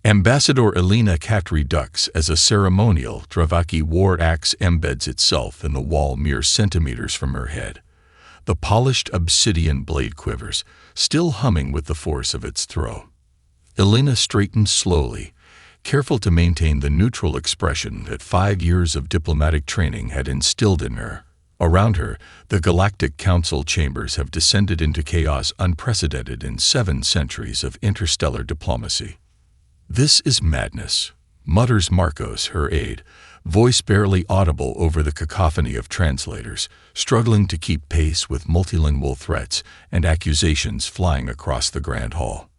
Ambassador Elena Katri ducks as a ceremonial Dravaki war axe embeds itself in the wall mere centimeters from her head. The polished obsidian blade quivers, still humming with the force of its throw. Elena straightens slowly, careful to maintain the neutral expression that 5 years of diplomatic training had instilled in her. Around her, the Galactic Council chambers have descended into chaos unprecedented in 7 centuries of interstellar diplomacy. "This is madness," mutters Marcos, her aide, voice barely audible over the cacophony of translators, struggling to keep pace with multilingual threats and accusations flying across the Grand Hall.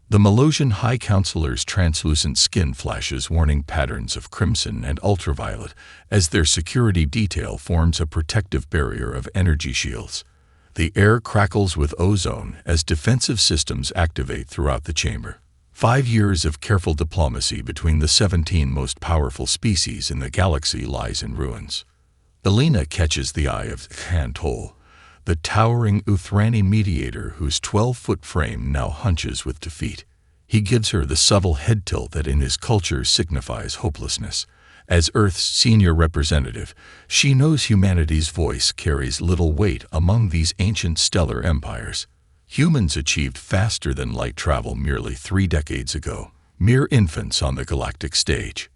The Melosian High Counselor's translucent skin flashes warning patterns of crimson and ultraviolet as their security detail forms a protective barrier of energy shields. The air crackles with ozone as defensive systems activate throughout the chamber. 5 years of careful diplomacy between the 17 most powerful species in the galaxy lies in ruins. Elena catches the eye of Han Tol, the towering Uthrani mediator whose 12-foot frame now hunches with defeat. He gives her the subtle head tilt that in his culture signifies hopelessness. As Earth's senior representative, she knows humanity's voice carries little weight among these ancient stellar empires. Humans achieved faster than light travel merely 3 decades ago, mere infants on the galactic stage.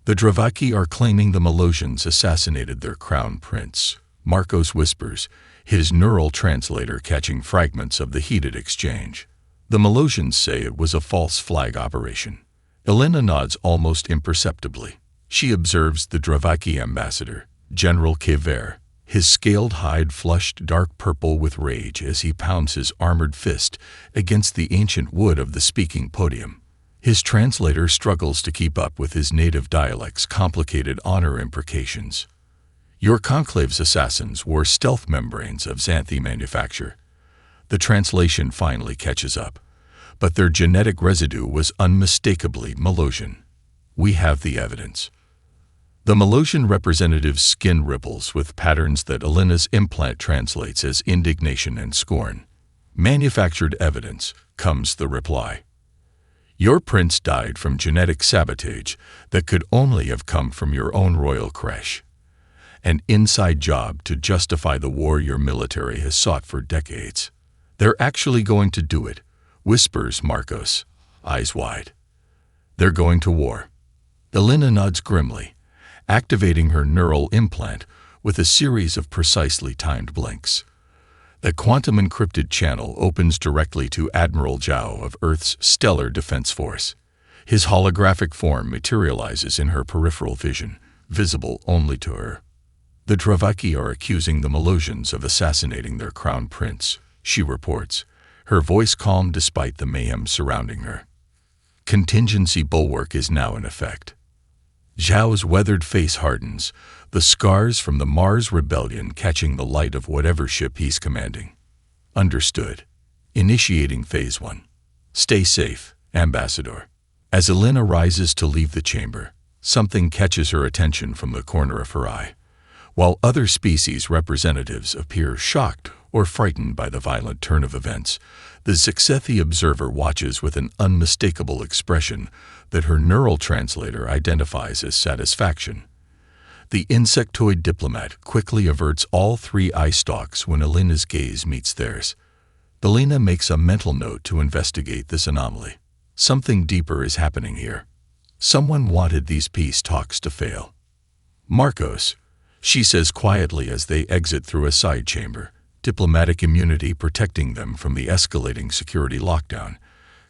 The Dravaki are claiming the Melosians assassinated their crown prince, Marcos whispers, his neural translator catching fragments of the heated exchange. The Melosians say it was a false flag operation. Elena nods almost imperceptibly. She observes the Dravaki ambassador, General Kever, his scaled hide flushed dark purple with rage as he pounds his armored fist against the ancient wood of the speaking podium. His translator struggles to keep up with his native dialect's complicated honor imprecations. "Your conclave's assassins wore stealth membranes of xanthi manufacture." The translation finally catches up, but their genetic residue was unmistakably Melosian. "We have the evidence." The Melosian representative's skin ripples with patterns that Elena's implant translates as indignation and scorn. "Manufactured evidence," comes the reply. "Your prince died from genetic sabotage that could only have come from your own royal creche. An inside job to justify the war your military has sought for decades." "They're actually going to do it," whispers Marcos, eyes wide. "They're going to war." Elena nods grimly, activating her neural implant with a series of precisely timed blinks. The quantum-encrypted channel opens directly to Admiral Zhao of Earth's Stellar Defense Force. His holographic form materializes in her peripheral vision, visible only to her. "The Dravaki are accusing the Melosians of assassinating their crown prince," she reports, her voice calm despite the mayhem surrounding her. Contingency bulwark is now in effect. Zhao's weathered face hardens, the scars from the Mars rebellion catching the light of whatever ship he's commanding. "Understood. Initiating Phase 1. Stay safe, Ambassador." As Elena rises to leave the chamber, something catches her attention from the corner of her eye. While other species representatives appear shocked or frightened by the violent turn of events, the Zixethi observer watches with an unmistakable expression that her neural translator identifies as satisfaction. The insectoid diplomat quickly averts all 3 eye stalks when Elena's gaze meets theirs. Elena makes a mental note to investigate this anomaly. Something deeper is happening here. Someone wanted these peace talks to fail. "Marcos," she says quietly as they exit through a side chamber, diplomatic immunity protecting them from the escalating security lockdown.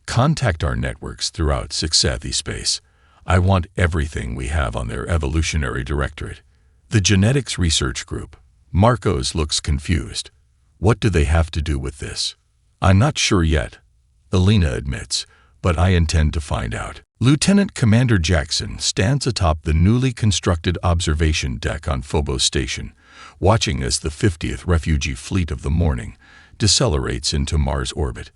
"Contact our networks throughout Zixethi space. I want everything we have on their evolutionary directorate." The genetics research group. Marcos looks confused. "What do they have to do with this?" "I'm not sure yet," Elena admits, "but I intend to find out." Lieutenant Commander Jackson stands atop the newly constructed observation deck on Phobos Station, watching as the 50th refugee fleet of the morning decelerates into Mars orbit.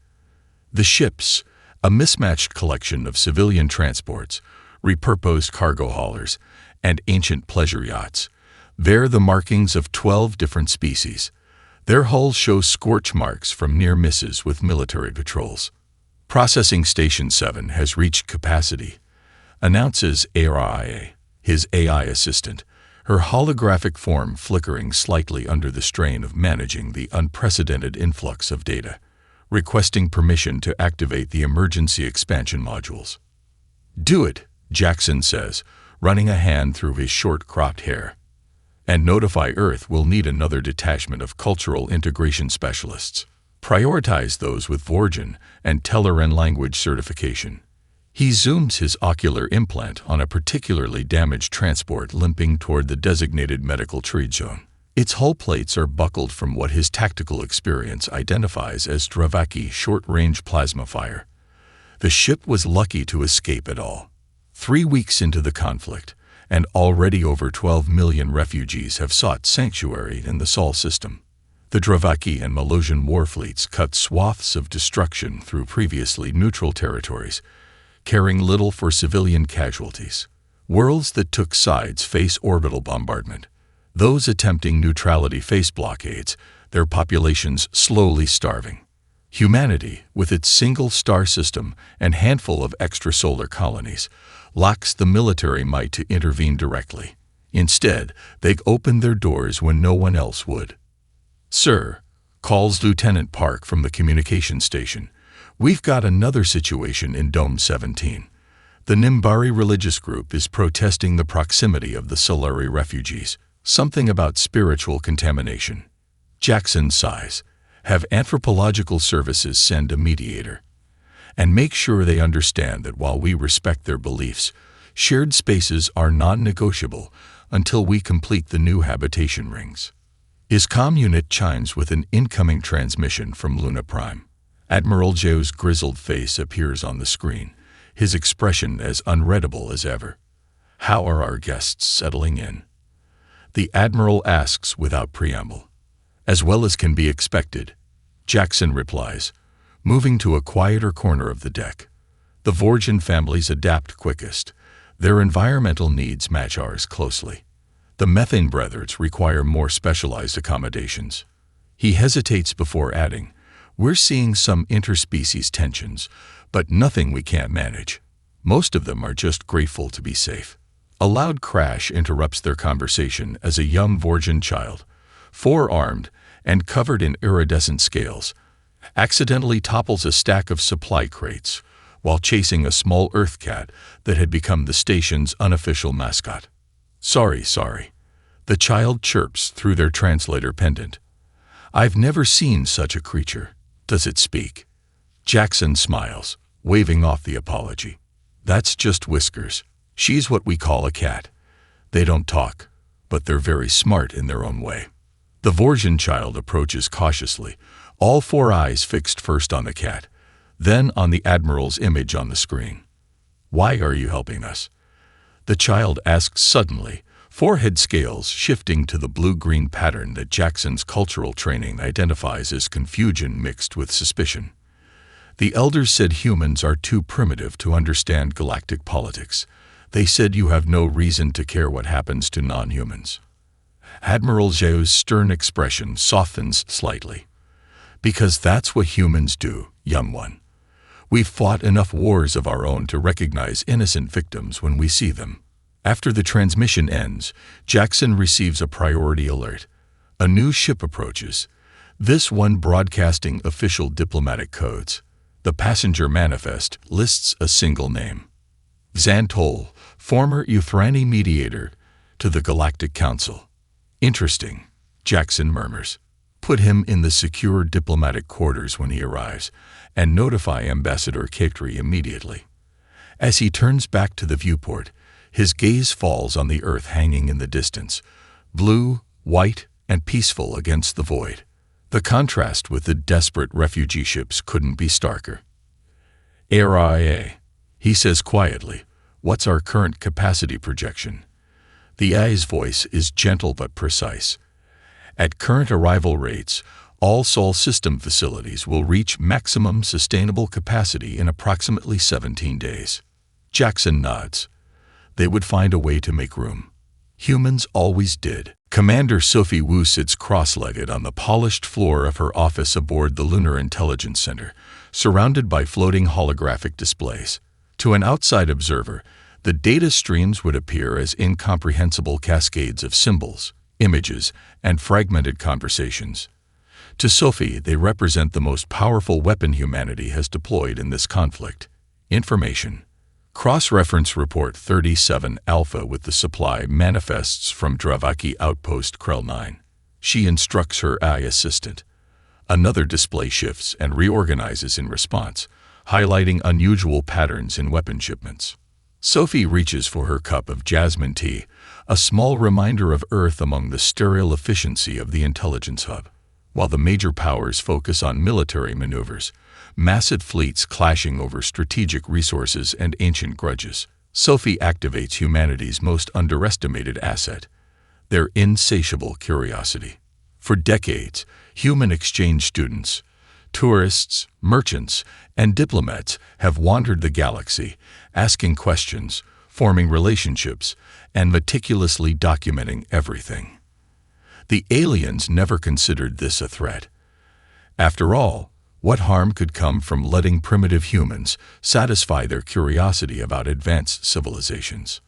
The ships, a mismatched collection of civilian transports, repurposed cargo haulers, and ancient pleasure yachts, bear the markings of 12 different species. Their hulls show scorch marks from near misses with military patrols. Processing Station 7 has reached capacity, announces ARIA, his AI assistant, her holographic form flickering slightly under the strain of managing the unprecedented influx of data, requesting permission to activate the emergency expansion modules. "Do it," Jackson says, running a hand through his short-cropped hair. "And notify Earth we'll need another detachment of cultural integration specialists. Prioritize those with Vorgen and Telleran language certification." He zooms his ocular implant on a particularly damaged transport limping toward the designated medical trade zone. Its hull plates are buckled from what his tactical experience identifies as Dravaki short-range plasma fire. The ship was lucky to escape at all. 3 weeks into the conflict, and already over 12 million refugees have sought sanctuary in the Sol system. The Dravaki and Malosian war fleets cut swaths of destruction through previously neutral territories, caring little for civilian casualties. Worlds that took sides face orbital bombardment. Those attempting neutrality face blockades, their populations slowly starving. Humanity, with its single star system and handful of extrasolar colonies, lacks the military might to intervene directly. Instead, they open their doors when no one else would. "Sir," calls Lieutenant Park from the communication station, "we've got another situation in Dome 17. The Nimbari religious group is protesting the proximity of the Solari refugees. Something about spiritual contamination." Jackson sighs. "Have anthropological services send a mediator. And make sure they understand that while we respect their beliefs, shared spaces are non-negotiable until we complete the new habitation rings." His comm unit chimes with an incoming transmission from Luna Prime. Admiral Joe's grizzled face appears on the screen, his expression as unreadable as ever. "How are our guests settling in?" The Admiral asks without preamble. "As well as can be expected," Jackson replies, moving to a quieter corner of the deck. "The Vorgen families adapt quickest. Their environmental needs match ours closely. The methane breathers require more specialized accommodations." He hesitates before adding, "We're seeing some interspecies tensions, but nothing we can't manage. Most of them are just grateful to be safe." A loud crash interrupts their conversation as a young Vorgen child, four-armed and covered in iridescent scales, accidentally topples a stack of supply crates while chasing a small earth cat that had become the station's unofficial mascot. Sorry. The child chirps through their translator pendant. "I've never seen such a creature. Does it speak?" Jackson smiles, waving off the apology. "That's just Whiskers. She's what we call a cat. They don't talk, but they're very smart in their own way." The Vorgen child approaches cautiously, all four eyes fixed first on the cat, then on the Admiral's image on the screen. "Why are you helping us?" the child asks suddenly, forehead scales shifting to the blue-green pattern that Jackson's cultural training identifies as confusion mixed with suspicion. "The elders said humans are too primitive to understand galactic politics. They said you have no reason to care what happens to non-humans." Admiral Zhao's stern expression softens slightly. "Because that's what humans do, young one. We've fought enough wars of our own to recognize innocent victims when we see them." After the transmission ends, Jackson receives a priority alert. A new ship approaches, this one broadcasting official diplomatic codes. The passenger manifest lists a single name: Xantol, former Euthrani mediator to the Galactic Council. "Interesting," Jackson murmurs. "Put him in the secure diplomatic quarters when he arrives, and notify Ambassador Katri immediately." As he turns back to the viewport, his gaze falls on the Earth hanging in the distance, blue, white, and peaceful against the void. The contrast with the desperate refugee ships couldn't be starker. "ARIA," he says quietly, "what's our current capacity projection?" The AI's voice is gentle but precise. "At current arrival rates, all Sol system facilities will reach maximum sustainable capacity in approximately 17 days. Jackson nods. They would find a way to make room. Humans always did. Commander Sophie Wu sits cross-legged on the polished floor of her office aboard the Lunar Intelligence Center, surrounded by floating holographic displays. To an outside observer, the data streams would appear as incomprehensible cascades of symbols, images, and fragmented conversations. To Sophie, they represent the most powerful weapon humanity has deployed in this conflict: information. Cross-reference Report 37 Alpha with the supply manifests from Dravaki Outpost Krell 9. She instructs her AI assistant. Another display shifts and reorganizes in response, highlighting unusual patterns in weapon shipments. Sophie reaches for her cup of jasmine tea, a small reminder of Earth among the sterile efficiency of the intelligence hub. While the major powers focus on military maneuvers, massive fleets clashing over strategic resources and ancient grudges, Sophie activates humanity's most underestimated asset: their insatiable curiosity. For decades, human exchange students, tourists, merchants, and diplomats have wandered the galaxy, asking questions, forming relationships, and meticulously documenting everything. The aliens never considered this a threat. After all, what harm could come from letting primitive humans satisfy their curiosity about advanced civilizations?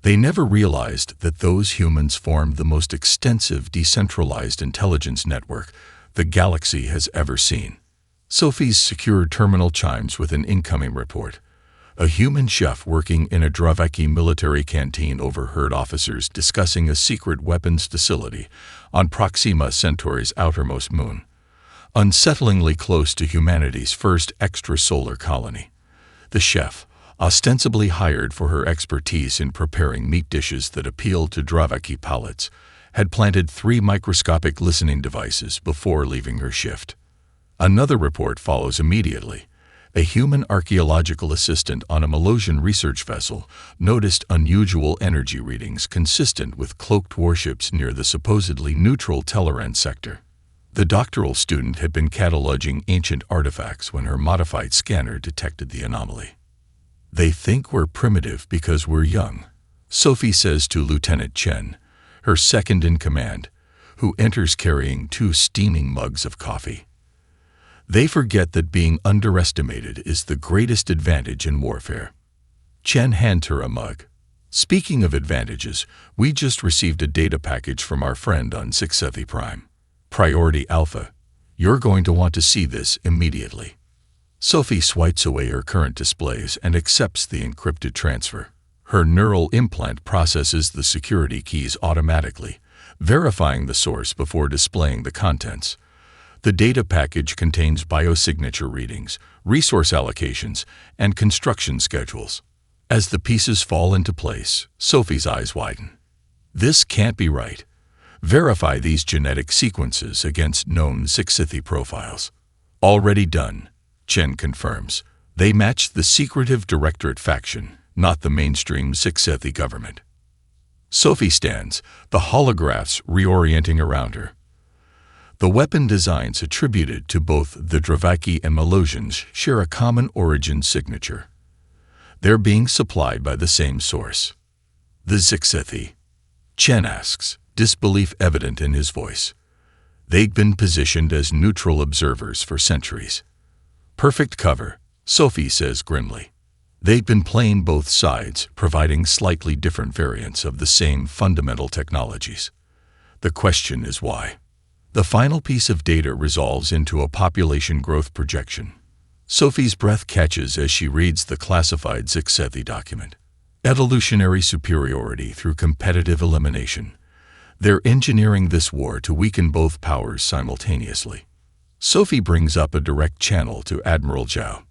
They never realized that those humans formed the most extensive decentralized intelligence network the galaxy has ever seen. Sophie's secure terminal chimes with an incoming report. A human chef working in a Dravaki military canteen overheard officers discussing a secret weapons facility on Proxima Centauri's outermost moon, unsettlingly close to humanity's first extrasolar colony. The chef, ostensibly hired for her expertise in preparing meat dishes that appealed to Dravaki palates, had planted 3 microscopic listening devices before leaving her shift. Another report follows immediately. A human archaeological assistant on a Malosian research vessel noticed unusual energy readings consistent with cloaked warships near the supposedly neutral Tellarant sector. The doctoral student had been cataloging ancient artifacts when her modified scanner detected the anomaly. "They think we're primitive because we're young," Sophie says to Lieutenant Chen, her second in command, who enters carrying 2 steaming mugs of coffee. "They forget that being underestimated is the greatest advantage in warfare." Chen hands her a mug. "Speaking of advantages, we just received a data package from our friend on Sixethi Prime. Priority Alpha. You're going to want to see this immediately." Sophie swipes away her current displays and accepts the encrypted transfer. Her neural implant processes the security keys automatically, verifying the source before displaying the contents. The data package contains biosignature readings, resource allocations, and construction schedules. As the pieces fall into place, Sophie's eyes widen. "This can't be right. Verify these genetic sequences against known Sixethi profiles." "Already done," Chen confirms. "They match the secretive Directorate faction, not the mainstream Sixethi government." Sophie stands, the holographs reorienting around her. The weapon designs attributed to both the Dravaki and Malosians share a common origin signature. They're being supplied by the same source. "The Sixethi?" Chen asks, disbelief evident in his voice. "They've been positioned as neutral observers for centuries." "Perfect cover," Sophie says grimly. "They've been playing both sides, providing slightly different variants of the same fundamental technologies. The question is why?" The final piece of data resolves into a population growth projection. Sophie's breath catches as she reads the classified Sixethi document. Evolutionary superiority through competitive elimination. They're engineering this war to weaken both powers simultaneously. Sophie brings up a direct channel to Admiral Zhao.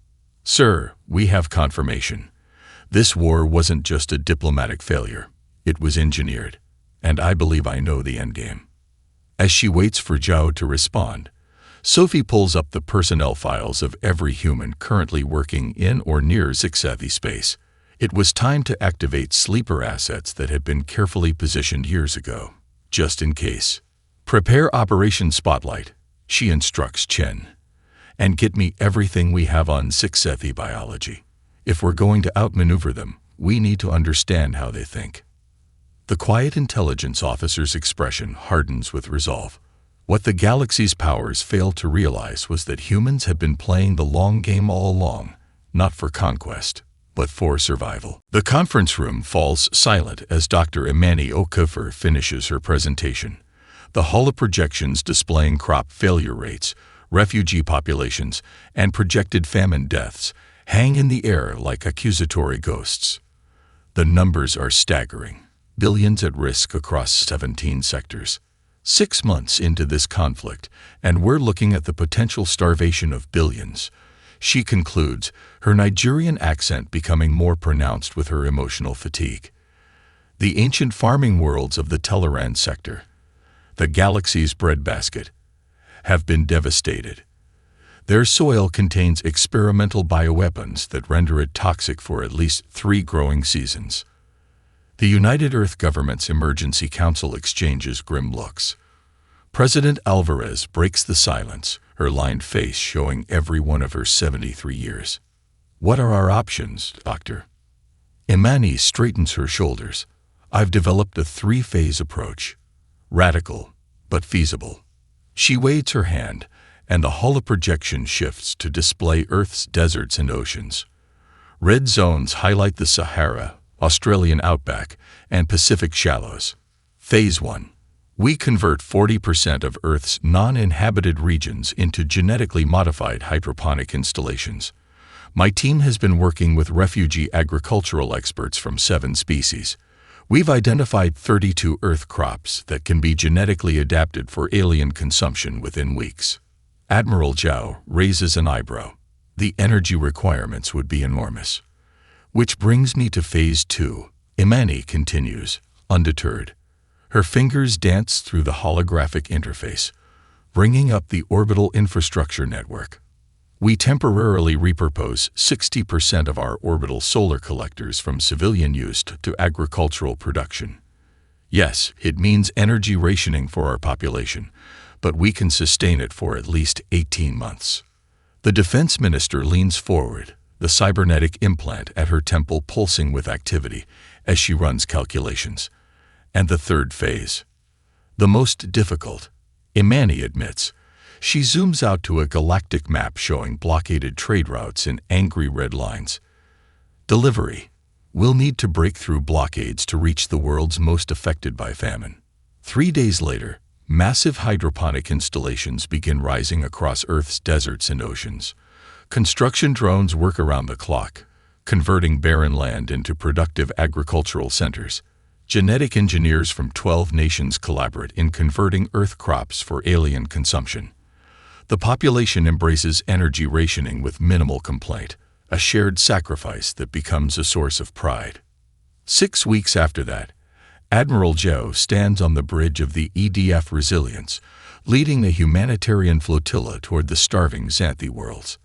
"Sir, we have confirmation. This war wasn't just a diplomatic failure. It was engineered. And I believe I know the endgame." As she waits for Zhao to respond, Sophie pulls up the personnel files of every human currently working in or near Sixethi space. It was time to activate sleeper assets that had been carefully positioned years ago, just in case. "Prepare Operation Spotlight," she instructs Chen, "and get me everything we have on Sixethi biology. If we're going to outmaneuver them, we need to understand how they think." The quiet intelligence officer's expression hardens with resolve. What the galaxy's powers failed to realize was that humans have been playing the long game all along, not for conquest, but for survival. The conference room falls silent as Dr. Imani Okafor finishes her presentation. The holoprojections displaying crop failure rates, refugee populations, and projected famine deaths hang in the air like accusatory ghosts. The numbers are staggering. Billions at risk across 17 sectors. 6 months into this conflict, and we're looking at the potential starvation of billions. She concludes, her Nigerian accent becoming more pronounced with her emotional fatigue. The ancient farming worlds of the Teleran sector, the galaxy's breadbasket, have been devastated. Their soil contains experimental bioweapons that render it toxic for at least 3 growing seasons. The United Earth Government's Emergency Council exchanges grim looks. President Alvarez breaks the silence, her lined face showing every one of her 73 years. What are our options, Doctor? Imani straightens her shoulders. I've developed a 3-phase approach. Radical, but feasible. She waves her hand, and the holoprojection shifts to display Earth's deserts and oceans. Red zones highlight the Sahara, Australian outback, and Pacific shallows. Phase 1. We convert 40% of Earth's non-inhabited regions into genetically modified hydroponic installations. My team has been working with refugee agricultural experts from 7 species. We've identified 32 Earth crops that can be genetically adapted for alien consumption within weeks. Admiral Zhao raises an eyebrow. The energy requirements would be enormous. Which brings me to Phase 2. Imani continues, undeterred. Her fingers dance through the holographic interface, bringing up the orbital infrastructure network. We temporarily repurpose 60% of our orbital solar collectors from civilian use to agricultural production. Yes, it means energy rationing for our population, but we can sustain it for at least 18 months. The defense minister leans forward, the cybernetic implant at her temple pulsing with activity as she runs calculations. And the 3rd phase. The most difficult, Imani admits. She zooms out to a galactic map showing blockaded trade routes in angry red lines. Delivery. We'll need to break through blockades to reach the worlds most affected by famine. 3 days later, massive hydroponic installations begin rising across Earth's deserts and oceans. Construction drones work around the clock, converting barren land into productive agricultural centers. Genetic engineers from 12 nations collaborate in converting Earth crops for alien consumption. The population embraces energy rationing with minimal complaint, a shared sacrifice that becomes a source of pride. 6 weeks after that, Admiral Zhao stands on the bridge of the EDF Resilience, leading a humanitarian flotilla toward the starving Xanthi worlds.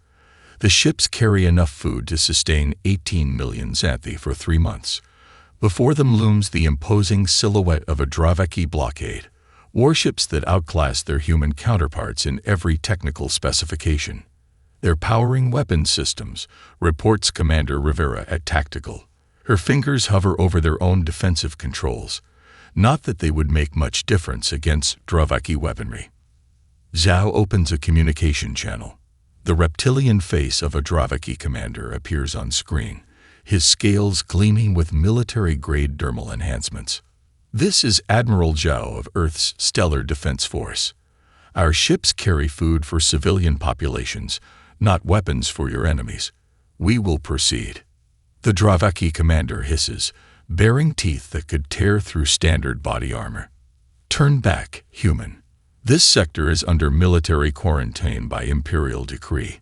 The ships carry enough food to sustain 18 million Xanthi for 3 months. Before them looms the imposing silhouette of a Dravaki blockade, warships that outclass their human counterparts in every technical specification. They're powering weapons systems, reports Commander Rivera at Tactical. Her fingers hover over their own defensive controls. Not that they would make much difference against Dravaki weaponry. Zhao opens a communication channel. The reptilian face of a Dravaki commander appears on screen, his scales gleaming with military-grade dermal enhancements. This is Admiral Zhao of Earth's Stellar Defense Force. Our ships carry food for civilian populations, not weapons for your enemies. We will proceed. The Dravaki commander hisses, baring teeth that could tear through standard body armor. Turn back, human. This sector is under military quarantine by imperial decree.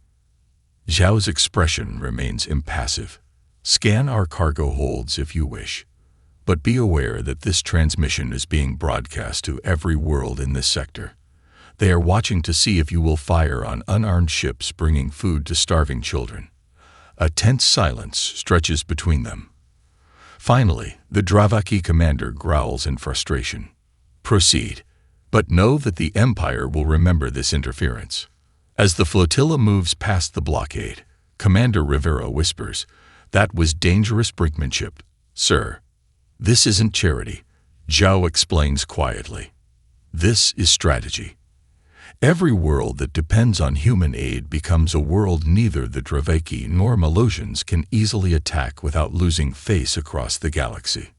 Zhao's expression remains impassive. Scan our cargo holds if you wish. But be aware that this transmission is being broadcast to every world in this sector. They are watching to see if you will fire on unarmed ships bringing food to starving children. A tense silence stretches between them. Finally, the Dravaki commander growls in frustration. Proceed, but know that the Empire will remember this interference. As the flotilla moves past the blockade, Commander Rivera whispers, "That was dangerous brinkmanship, sir." "This isn't charity," Zhao explains quietly. "This is strategy. Every world that depends on human aid becomes a world neither the Dravaki nor Melosians can easily attack without losing face across the galaxy.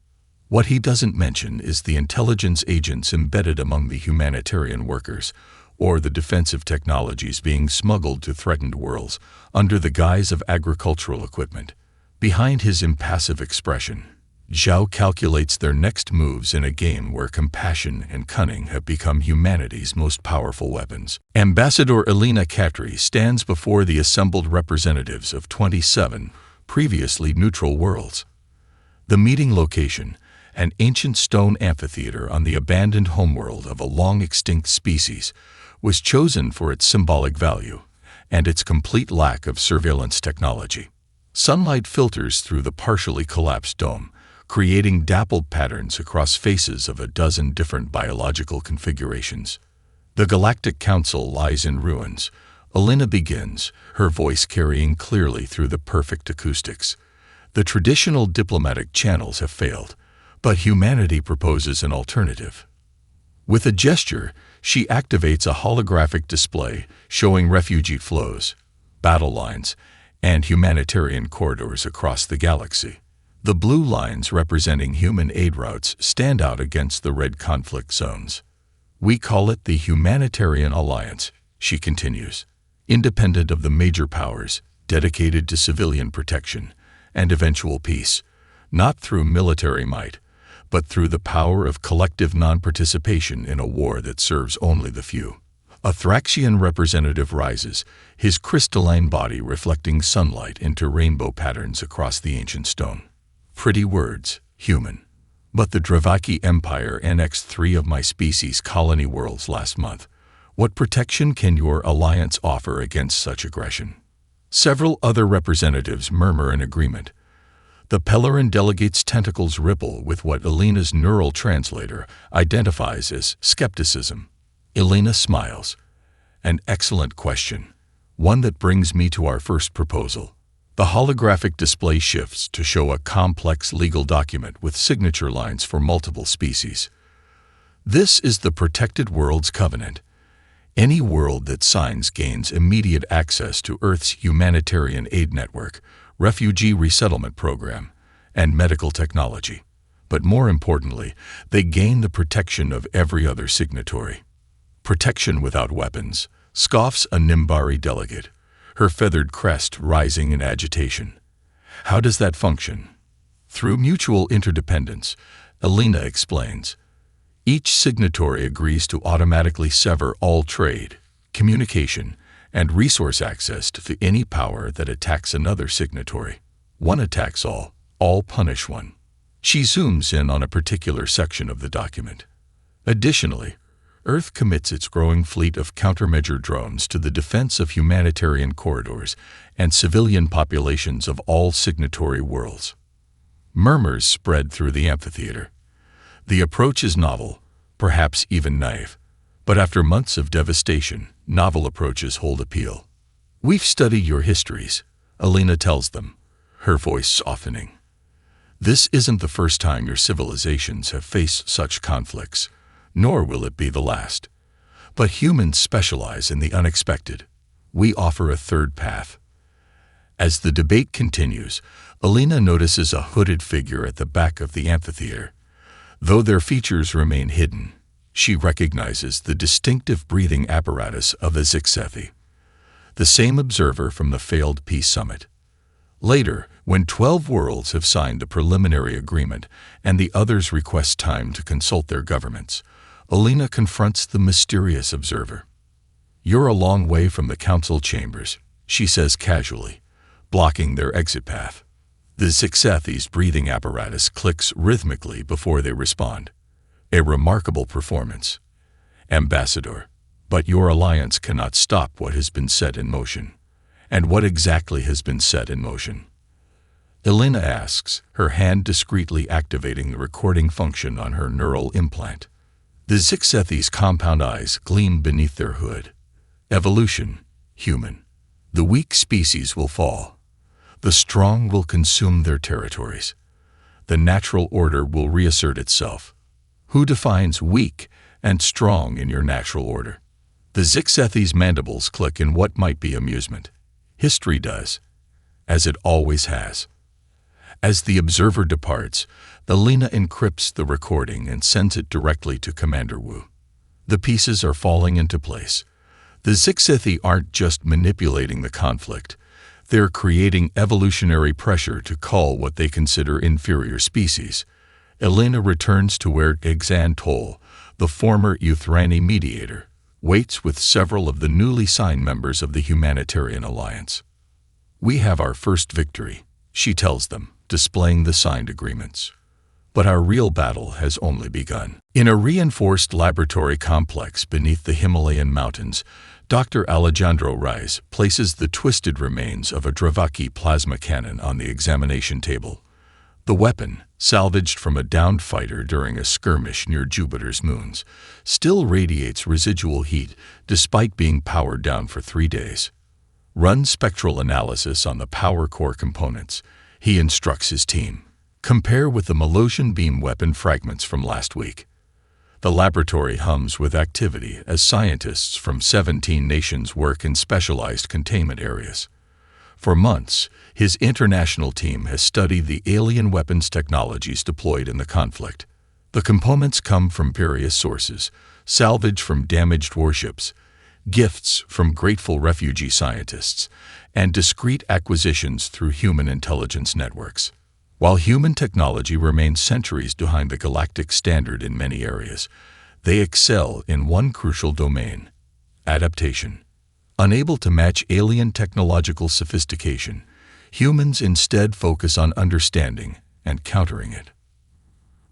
What he doesn't mention is the intelligence agents embedded among the humanitarian workers, or the defensive technologies being smuggled to threatened worlds under the guise of agricultural equipment. Behind his impassive expression, Zhao calculates their next moves in a game where compassion and cunning have become humanity's most powerful weapons. Ambassador Elena Katri stands before the assembled representatives of 27 previously neutral worlds. The meeting location, an ancient stone amphitheater on the abandoned homeworld of a long-extinct species, was chosen for its symbolic value and its complete lack of surveillance technology. Sunlight filters through the partially collapsed dome, creating dappled patterns across faces of a dozen different biological configurations. The Galactic Council lies in ruins. Elena begins, her voice carrying clearly through the perfect acoustics. The traditional diplomatic channels have failed, but humanity proposes an alternative. With a gesture, she activates a holographic display showing refugee flows, battle lines, and humanitarian corridors across the galaxy. The blue lines representing human aid routes stand out against the red conflict zones. We call it the Humanitarian Alliance, she continues, independent of the major powers, dedicated to civilian protection and eventual peace, not through military might, but through the power of collective non-participation in a war that serves only the few. A Thraxian representative rises, his crystalline body reflecting sunlight into rainbow patterns across the ancient stone. Pretty words, human. But the Dravaki Empire annexed 3 of my species' colony worlds last month. What protection can your alliance offer against such aggression? Several other representatives murmur in agreement. The Pellerin delegate's tentacles ripple with what Elena's neural translator identifies as skepticism. Elena smiles. An excellent question. One that brings me to our first proposal. The holographic display shifts to show a complex legal document with signature lines for multiple species. This is the Protected Worlds Covenant. Any world that signs gains immediate access to Earth's humanitarian aid network, refugee resettlement program, and medical technology. But more importantly, they gain the protection of every other signatory. Protection without weapons, scoffs a Nimbari delegate, her feathered crest rising in agitation. How does that function? Through mutual interdependence, Elena explains. Each signatory agrees to automatically sever all trade, communication, and resource access to any power that attacks another signatory. One attacks all punish one. She zooms in on a particular section of the document. Additionally, Earth commits its growing fleet of countermeasure drones to the defense of humanitarian corridors and civilian populations of all signatory worlds. Murmurs spread through the amphitheater. The approach is novel, perhaps even naive, but after months of devastation, novel approaches hold appeal. We've studied your histories, Elena tells them, her voice softening. This isn't the first time your civilizations have faced such conflicts, nor will it be the last. But humans specialize in the unexpected. We offer a third path. As the debate continues, Elena notices a hooded figure at the back of the amphitheater. Though their features remain hidden, she recognizes the distinctive breathing apparatus of a Zixethi, the same observer from the failed peace summit. Later, when 12 worlds have signed a preliminary agreement and the others request time to consult their governments, Elena confronts the mysterious observer. You're a long way from the council chambers, she says casually, blocking their exit path. The Zixethi's breathing apparatus clicks rhythmically before they respond. A remarkable performance, Ambassador, but your alliance cannot stop what has been set in motion. And what exactly has been set in motion? Elena asks, her hand discreetly activating the recording function on her neural implant. The Zixethi's compound eyes gleam beneath their hood. Evolution, human. The weak species will fall. The strong will consume their territories. The natural order will reassert itself. Who defines weak and strong in your natural order? The The Zixethi's mandibles click in what might be amusement. History does, as it always has. As the observer departs, the Lena encrypts the recording and sends it directly to Commander Wu. The pieces are falling into place. The Zixethi aren't just manipulating the conflict. They're creating evolutionary pressure to cull what they consider inferior species. Elena returns to where Exan Toll, the former Euthrani mediator, waits with several of the newly signed members of the Humanitarian Alliance. "We have our first victory," she tells them, displaying the signed agreements. "But our real battle has only begun." In a reinforced laboratory complex beneath the Himalayan mountains, Dr. Alejandro Reis places the twisted remains of a Dravaki plasma cannon on the examination table. The weapon, salvaged from a downed fighter during a skirmish near Jupiter's moons, still radiates residual heat despite being powered down for 3 days. "Run spectral analysis on the power core components," he instructs his team. "Compare with the Malosian beam weapon fragments from last week." The laboratory hums with activity as scientists from 17 nations work in specialized containment areas. For months, his international team has studied the alien weapons technologies deployed in the conflict. The components come from various sources: salvage from damaged warships, gifts from grateful refugee scientists, and discrete acquisitions through human intelligence networks. While human technology remains centuries behind the galactic standard in many areas, they excel in one crucial domain: adaptation. Unable to match alien technological sophistication, humans instead focus on understanding and countering it.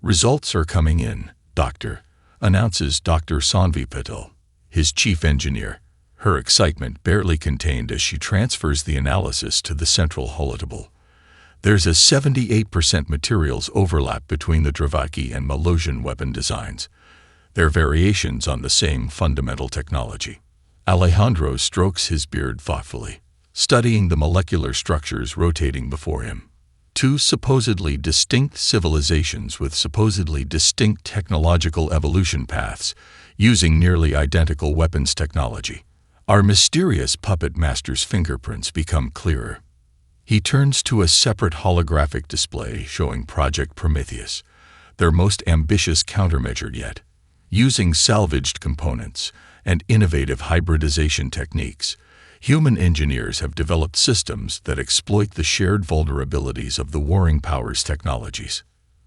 "Results are coming in, Doctor," announces Dr. Sanvi Patel, his chief engineer, her excitement barely contained as she transfers the analysis to the central holotable. "There's a 78% materials overlap between the Dravaki and Malosian weapon designs. They're variations on the same fundamental technology." Alejandro strokes his beard thoughtfully, studying the molecular structures rotating before him. Two supposedly distinct civilizations with supposedly distinct technological evolution paths, using nearly identical weapons technology. Our mysterious puppet master's fingerprints become clearer. He turns to a separate holographic display showing Project Prometheus, their most ambitious countermeasure yet. Using salvaged components and innovative hybridization techniques, human engineers have developed systems that exploit the shared vulnerabilities of the warring powers' technologies.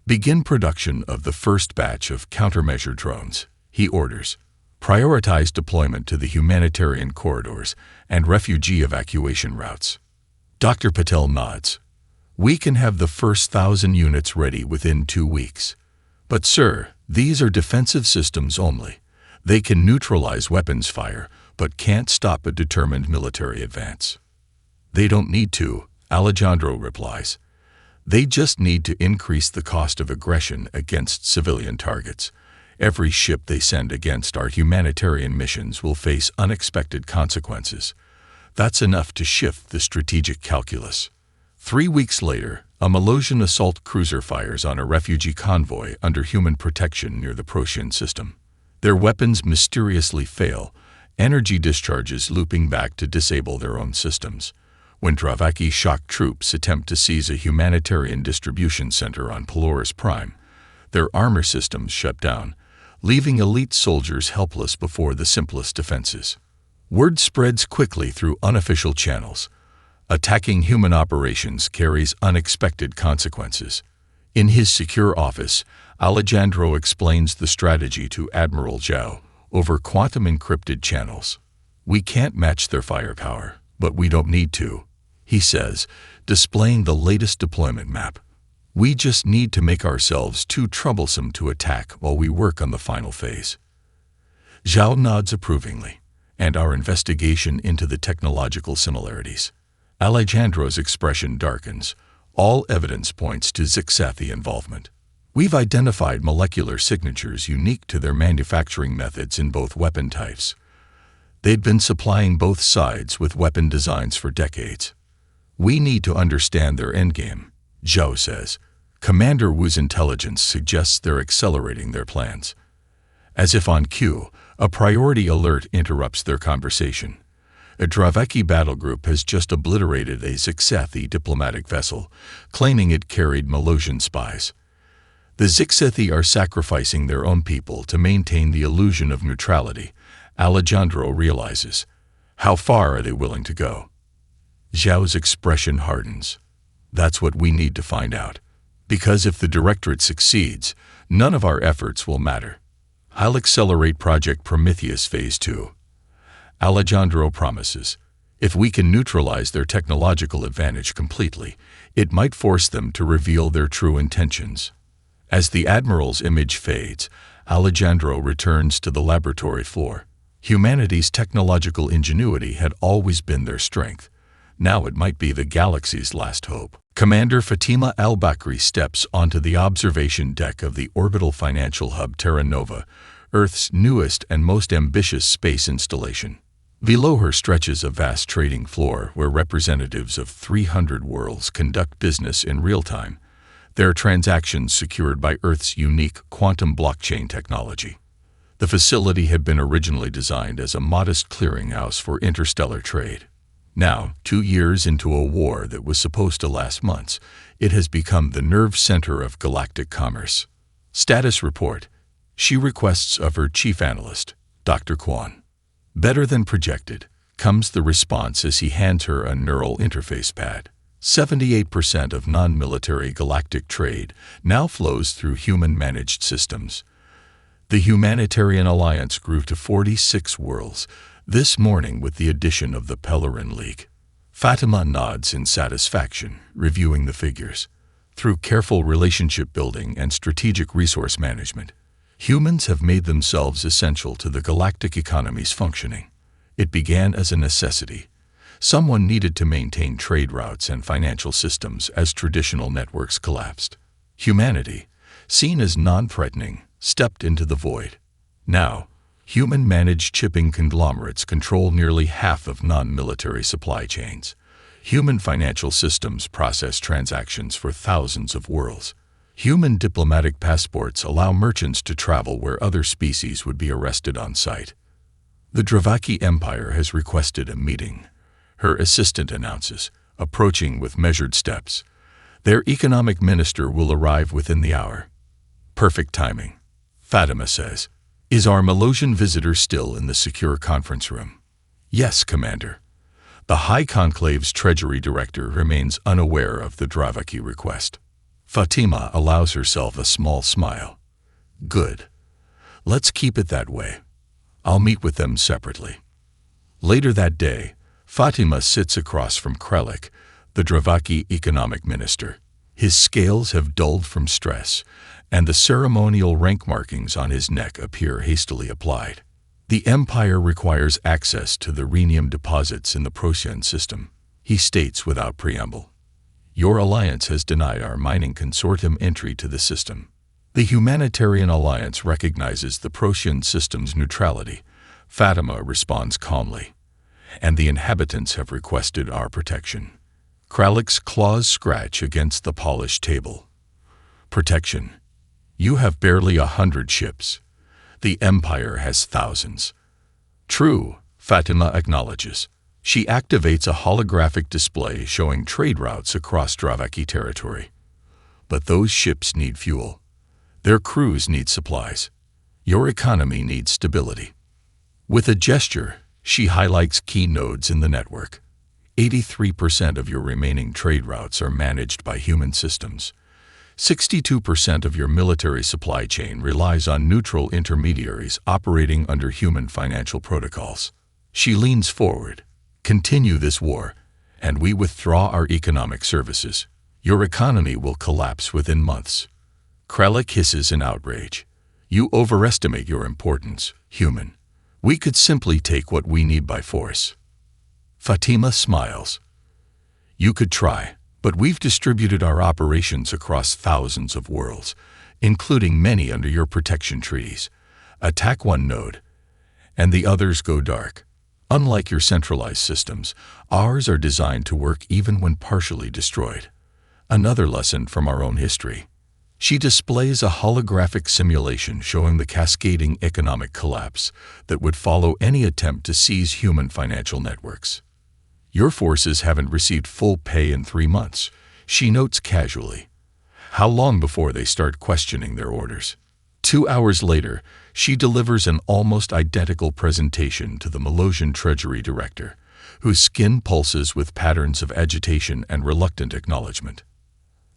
"Begin production of the first batch of countermeasure drones," he orders. "Prioritize deployment to the humanitarian corridors and refugee evacuation routes." Dr. Patel nods. "We can have the first 1,000 units ready within 2 weeks. But sir, these are defensive systems only. They can neutralize weapons fire, but can't stop a determined military advance." "They don't need to," Alejandro replies. "They just need to increase the cost of aggression against civilian targets. Every ship they send against our humanitarian missions will face unexpected consequences. That's enough to shift the strategic calculus." 3 weeks later, a Malosian assault cruiser fires on a refugee convoy under human protection near the Procyon system. Their weapons mysteriously fail, energy discharges looping back to disable their own systems. When Dravaki shock troops attempt to seize a humanitarian distribution center on Polaris Prime, their armor systems shut down, leaving elite soldiers helpless before the simplest defenses. Word spreads quickly through unofficial channels. Attacking human operations carries unexpected consequences. In his secure office, Alejandro explains the strategy to Admiral Zhao over quantum-encrypted channels. "We can't match their firepower, but we don't need to," he says, displaying the latest deployment map. "We just need to make ourselves too troublesome to attack while we work on the final phase." Zhao nods approvingly, and our investigation into the technological similarities. Alejandro's expression darkens. All evidence points to Zixethi involvement. "We've identified molecular signatures unique to their manufacturing methods in both weapon types. They'd been supplying both sides with weapon designs for decades. We need to understand their endgame," Zhao says. "Commander Wu's intelligence suggests they're accelerating their plans." As if on cue, a priority alert interrupts their conversation. A Dravaki battle group has just obliterated a Zixethi diplomatic vessel, claiming it carried Melosian spies. The Zixethi are sacrificing their own people to maintain the illusion of neutrality. Alejandro realizes. How far are they willing to go? Zhao's expression hardens. That's what we need to find out. Because if the Directorate succeeds, none of our efforts will matter. I'll accelerate Project Prometheus Phase 2. Alejandro promises. If we can neutralize their technological advantage completely, it might force them to reveal their true intentions. As the Admiral's image fades, Alejandro returns to the laboratory floor. Humanity's technological ingenuity had always been their strength. Now it might be the galaxy's last hope. Commander Fatima Al-Bakri steps onto the observation deck of the orbital financial hub Terra Nova, Earth's newest and most ambitious space installation. Below her stretches a vast trading floor where representatives of 300 worlds conduct business in real time, their transactions secured by Earth's unique quantum blockchain technology. The facility had been originally designed as a modest clearinghouse for interstellar trade. Now, 2 years into a war that was supposed to last months, it has become the nerve center of galactic commerce. Status report. She requests of her chief analyst, Dr. Kwan. Better than projected, comes the response as he hands her a neural interface pad. 78% of non-military galactic trade now flows through human-managed systems. The Humanitarian Alliance grew to 46 worlds this morning with the addition of the Pellerin League. Fatima nods in satisfaction, reviewing the figures. Through careful relationship building and strategic resource management, humans have made themselves essential to the galactic economy's functioning. It began as a necessity. Someone needed to maintain trade routes and financial systems as traditional networks collapsed. Humanity, seen as non-threatening, stepped into the void. Now, human-managed shipping conglomerates control nearly half of non-military supply chains. Human financial systems process transactions for thousands of worlds. Human diplomatic passports allow merchants to travel where other species would be arrested on sight. The Dravaki Empire has requested a meeting. Her assistant announces, approaching with measured steps. Their economic minister will arrive within the hour. Perfect timing, Fatima says. Is our Melosian visitor still in the secure conference room? Yes, Commander. The High Conclave's Treasury Director remains unaware of the Dravaki request. Fatima allows herself a small smile. Good. Let's keep it that way. I'll meet with them separately. Later that day, Fatima sits across from Kralik, the Dravaki economic minister. His scales have dulled from stress, and the ceremonial rank markings on his neck appear hastily applied. The Empire requires access to the rhenium deposits in the Procyon system, he states without preamble. Your alliance has denied our mining consortium entry to the system. The Humanitarian Alliance recognizes the Procyon system's neutrality. Fatima responds calmly. And the inhabitants have requested our protection. Kralik's claws scratch against the polished table. Protection. You have barely 100 ships. The Empire has thousands. True, Fatima acknowledges. She activates a holographic display showing trade routes across Dravaki territory. But those ships need fuel. Their crews need supplies. Your economy needs stability. With a gesture, she highlights key nodes in the network. 83% of your remaining trade routes are managed by human systems. 62% of your military supply chain relies on neutral intermediaries operating under human financial protocols. She leans forward. Continue this war, and we withdraw our economic services. Your economy will collapse within months. Kralik hisses in outrage. You overestimate your importance, human. We could simply take what we need by force. Fatima smiles. You could try, but we've distributed our operations across thousands of worlds, including many under your protection treaties. Attack one node, and the others go dark. Unlike your centralized systems, ours are designed to work even when partially destroyed. Another lesson from our own history. She displays a holographic simulation showing the cascading economic collapse that would follow any attempt to seize human financial networks. Your forces haven't received full pay in 3 months, she notes casually. How long before they start questioning their orders? 2 hours later, she delivers an almost identical presentation to the Malosian Treasury Director, whose skin pulses with patterns of agitation and reluctant acknowledgement.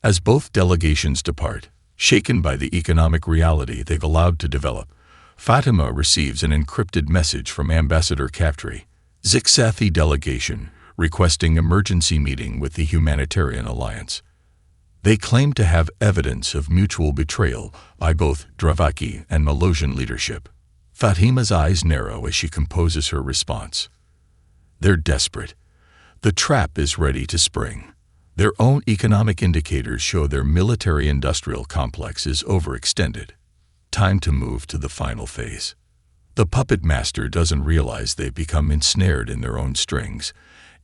As both delegations depart, shaken by the economic reality they've allowed to develop, Fatima receives an encrypted message from Ambassador Captri, Zixathi delegation, requesting emergency meeting with the Humanitarian Alliance. They claim to have evidence of mutual betrayal by both Dravaki and Malosian leadership. Fatima's eyes narrow as she composes her response. They're desperate. The trap is ready to spring. Their own economic indicators show their military-industrial complex is overextended. Time to move to the final phase. The puppet master doesn't realize they've become ensnared in their own strings,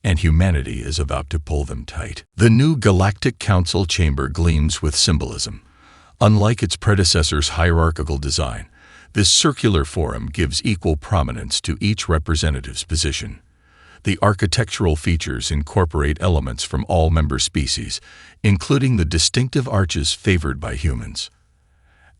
and humanity is about to pull them tight. The new Galactic Council chamber gleams with symbolism. Unlike its predecessor's hierarchical design, this circular forum gives equal prominence to each representative's position. The architectural features incorporate elements from all member species, including the distinctive arches favored by humans.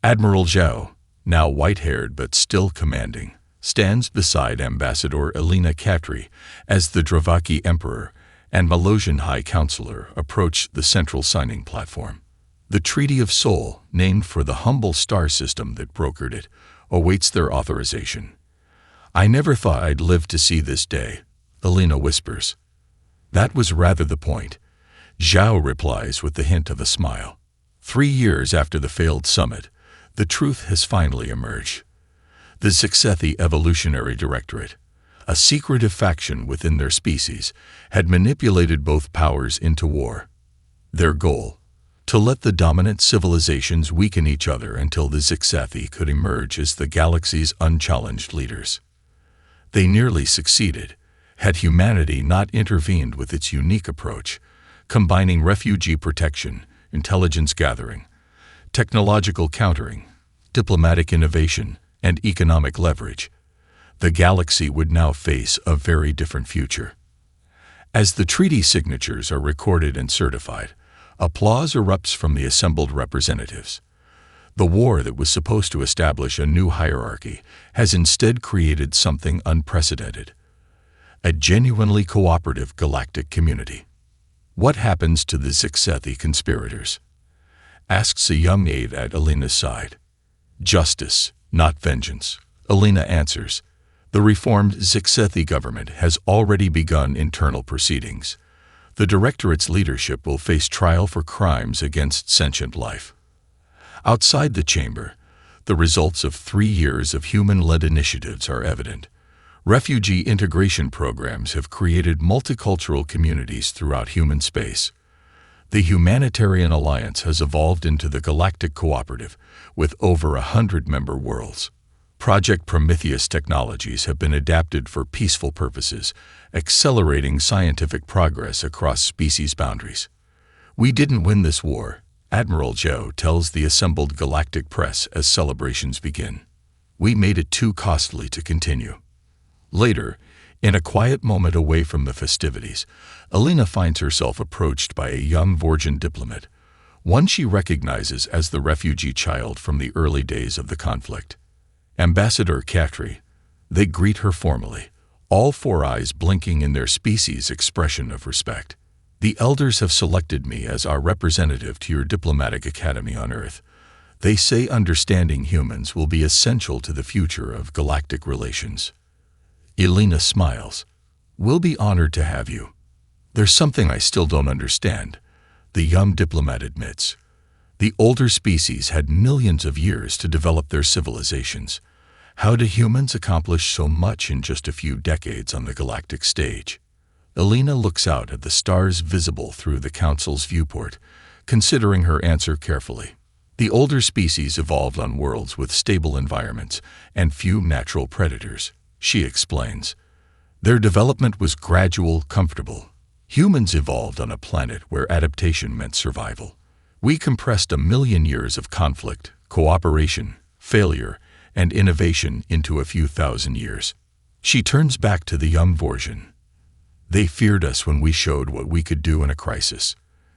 Admiral Zhao, now white-haired but still commanding, stands beside Ambassador Elena Captri as the Dravaki Emperor and Malosian High Counselor approach the central signing platform. The Treaty of Soul, named for the humble star system that brokered it, awaits their authorization. I never thought I'd live to see this day, Elena whispers. That was rather the point. Zhao replies with the hint of a smile. 3 years after the failed summit, the truth has finally emerged. The Zixathi Evolutionary Directorate, a secretive faction within their species, had manipulated both powers into war. Their goal, to let the dominant civilizations weaken each other until the Zixathi could emerge as the galaxy's unchallenged leaders. They nearly succeeded, had humanity not intervened with its unique approach, combining refugee protection, intelligence gathering, technological countering, diplomatic innovation, and economic leverage. The galaxy would now face a very different future. As the treaty signatures are recorded and certified, applause erupts from the assembled representatives. The war that was supposed to establish a new hierarchy has instead created something unprecedented. A genuinely cooperative galactic community. What happens to the Zixathi conspirators? Asks a young aide at Elena's side. Justice, not vengeance, Elena answers. The reformed Zixathi government has already begun internal proceedings. The Directorate's leadership will face trial for crimes against sentient life. Outside the chamber, the results of 3 years of human-led initiatives are evident. Refugee integration programs have created multicultural communities throughout human space. The Humanitarian Alliance has evolved into the Galactic Cooperative, with over 100 member worlds. Project Prometheus technologies have been adapted for peaceful purposes, accelerating scientific progress across species boundaries. We didn't win this war, Admiral Zhao tells the assembled galactic press as celebrations begin. We made it too costly to continue. Later, in a quiet moment away from the festivities, Elena finds herself approached by a young Vorgian diplomat, one she recognizes as the refugee child from the early days of the conflict. Ambassador Captri. They greet her formally, all 4 eyes blinking in their species' expression of respect. The elders have selected me as our representative to your diplomatic academy on Earth. They say understanding humans will be essential to the future of galactic relations. Elena smiles. We'll be honored to have you. There's something I still don't understand, the young diplomat admits. The older species had millions of years to develop their civilizations. How do humans accomplish so much in just a few decades on the galactic stage? Elena looks out at the stars visible through the Council's viewport, considering her answer carefully. The older species evolved on worlds with stable environments and few natural predators, she explains. Their development was gradual, comfortable. Humans evolved on a planet where adaptation meant survival. We compressed 1,000,000 years of conflict, cooperation, failure, and innovation into a few thousand years. She turns back to the young version. They feared us when we showed what we could do in a crisis.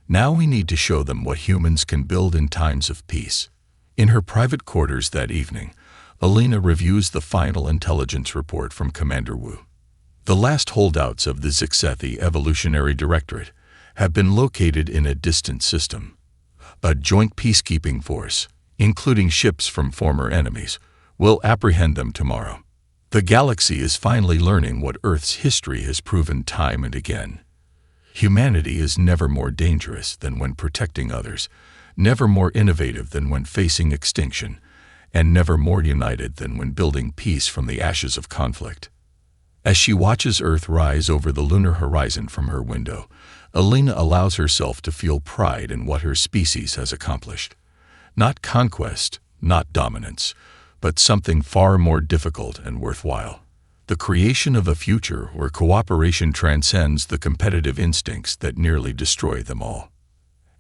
Now we need to show them what humans can build in times of peace. In her private quarters that evening, Alina reviews the final intelligence report from Commander Wu. The last holdouts of the Zixethi Evolutionary Directorate have been located in a distant system. A joint peacekeeping force, including ships from former enemies, will apprehend them tomorrow. The galaxy is finally learning what Earth's history has proven time and again. Humanity is never more dangerous than when protecting others, never more innovative than when facing extinction, and never more united than when building peace from the ashes of conflict. As she watches Earth rise over the lunar horizon from her window, Alina allows herself to feel pride in what her species has accomplished. Not conquest, not dominance, but something far more difficult and worthwhile. The creation of a future where cooperation transcends the competitive instincts that nearly destroy them all.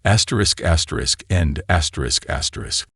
**************************************************